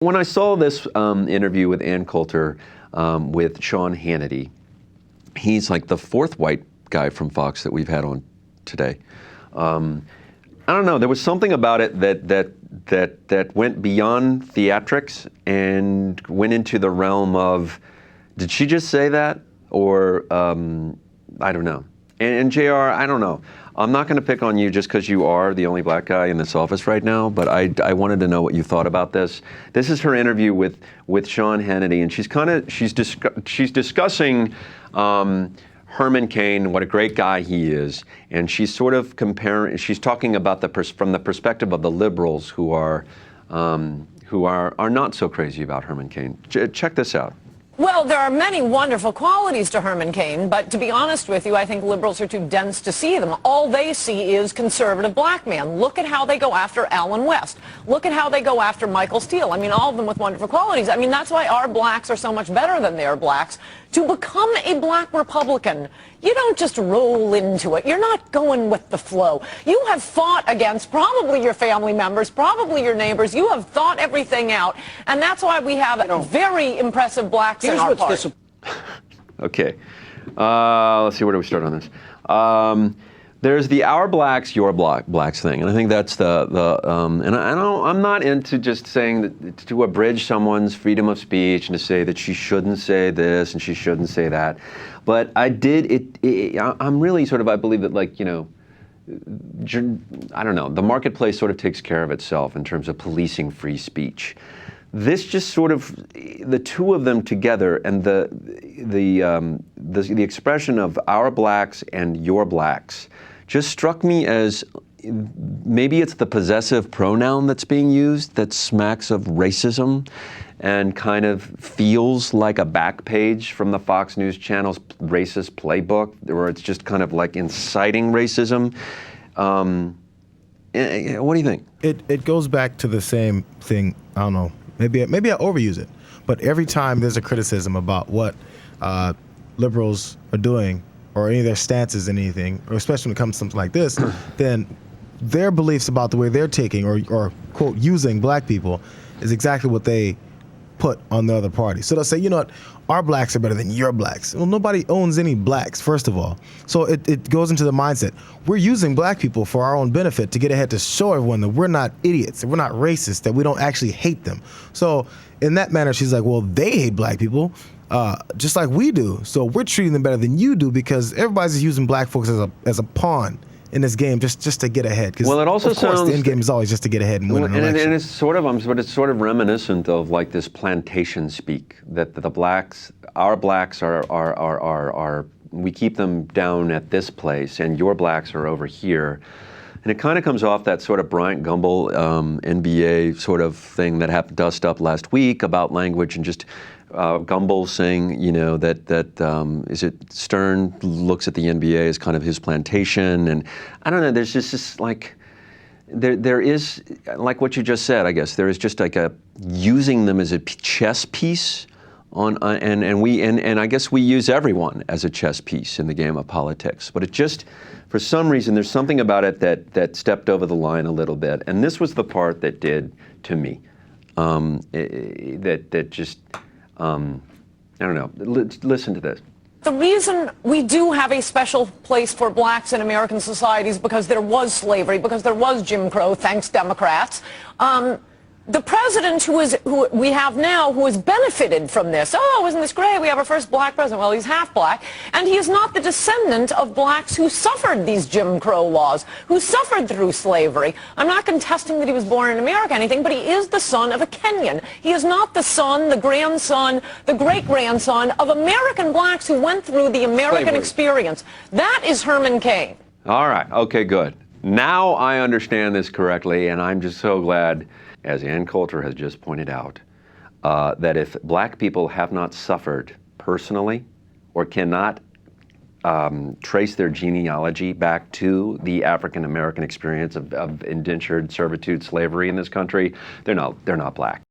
When I saw this interview with Ann Coulter with Sean Hannity, he's like the fourth white guy from Fox that we've had on today. I don't know. There was something about it that went beyond theatrics and went into the realm of, did she just say that? Or I don't know. And Jayar, I don't know. I'm not going to pick on you just because you are the only black guy in this office right now, but I wanted to know what you thought about this. This is her interview with Sean Hannity, and she's discussing Herman Cain, what a great guy he is, and she's sort of she's talking about from the perspective of the liberals who are not so crazy about Herman Cain. Check this out. Well, there are many wonderful qualities to Herman Cain, but to be honest with you, I think liberals are too dense to see them. All they see is conservative black man. Look at how they go after Allen West. Look at how they go after Michael Steele. I mean, all of them with wonderful qualities. I mean, that's why our blacks are so much better than their blacks. To become a black Republican, you don't just roll into it. You're not going with the flow. You have fought against probably your family members, probably your neighbors. You have thought everything out, and that's why we have very impressive blacks in our party. Okay. Let's see, where do we start on this? There's the our blacks, your blacks thing, and I think that's and I'm not into just saying that to abridge someone's freedom of speech and to say that she shouldn't say this and she shouldn't say that, but I'm really sort of, I believe that, like, you know, I don't know, the marketplace sort of takes care of itself in terms of policing free speech. This just sort of, the two of them together, and the expression of our blacks and your blacks just struck me as maybe it's the possessive pronoun that's being used that smacks of racism and kind of feels like a back page from the Fox News Channel's racist playbook, where it's just kind of like inciting racism. What do you think? It goes back to the same thing. I don't know. Maybe I overuse it, but every time there's a criticism about what liberals are doing or any of their stances in anything, or especially when it comes to something like this, then their beliefs about the way they're taking or quote using black people is exactly what they put on the other party. So they'll say, you know what, our blacks are better than your blacks. Well, nobody owns any blacks, first of all. So it goes into the mindset. We're using black people for our own benefit to get ahead, to show everyone that we're not idiots, that we're not racist, that we don't actually hate them. So in that manner, she's like, well, they hate black people just like we do. So we're treating them better than you do because everybody's just using black folks as a pawn in this game just to get ahead. Well, it also of course, sounds, the end game is always just to get ahead and win an election. And it's sort of, but it's sort of reminiscent of like this plantation speak that the blacks, our blacks are we keep them down at this place, and your blacks are over here. And it kind of comes off that sort of Bryant Gumbel NBA sort of thing that happened to us up last week about language, and just Gumbel saying, you know, that is it Stern looks at the NBA as kind of his plantation, and I don't know. There's just this like there is, like what you just said. I guess there is just like a using them as a chess piece on and I guess we use everyone as a chess piece in the game of politics. But it just, for some reason, there's something about it that stepped over the line a little bit, and this was the part that did to me. That just. I don't know. Listen to this. The reason we do have a special place for blacks in American society is because there was slavery, because there was Jim Crow, thanks Democrats. The president who we have now, who has benefited from this, oh, isn't this great? We have our first black president. Well, he's half black, and he is not the descendant of blacks who suffered these Jim Crow laws, who suffered through slavery. I'm not contesting that he was born in America or anything, but he is the son of a Kenyan. He is not the son, the grandson, the great-grandson of American blacks who went through the American experience. That is Herman Cain. All right. Okay, good. Now I understand this correctly, and I'm just so glad, as Ann Coulter has just pointed out, that if black people have not suffered personally or cannot trace their genealogy back to the African American experience of indentured servitude slavery in this country, they're not black.